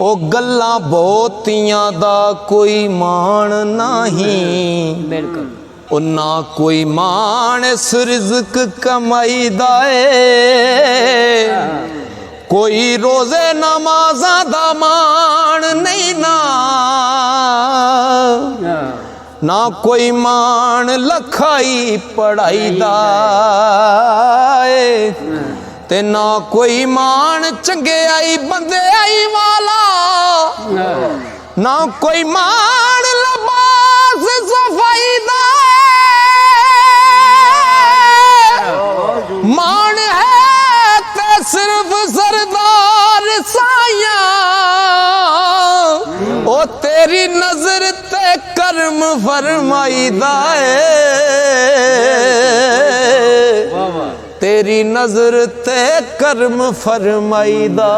ओ गल्लां बहुतियां दा कोई मान नहीं, बिल्कुल ओ ना कोई मान इस रिज़्क कमाई दा ए। कोई रोज़े नमाज़ां दा मान नहीं ना कोई मान लखाई पढ़ाई दा ए। ते ना कोई मान चंगियाई बंदे आई वाला, ना कोई मान लिबास सफाई दा। मान है ते सिर्फ सरदार साया, ओ तेरी नजर ते कर्म फरमाई दा तेरी नजर ते कर्म फरमाई दा।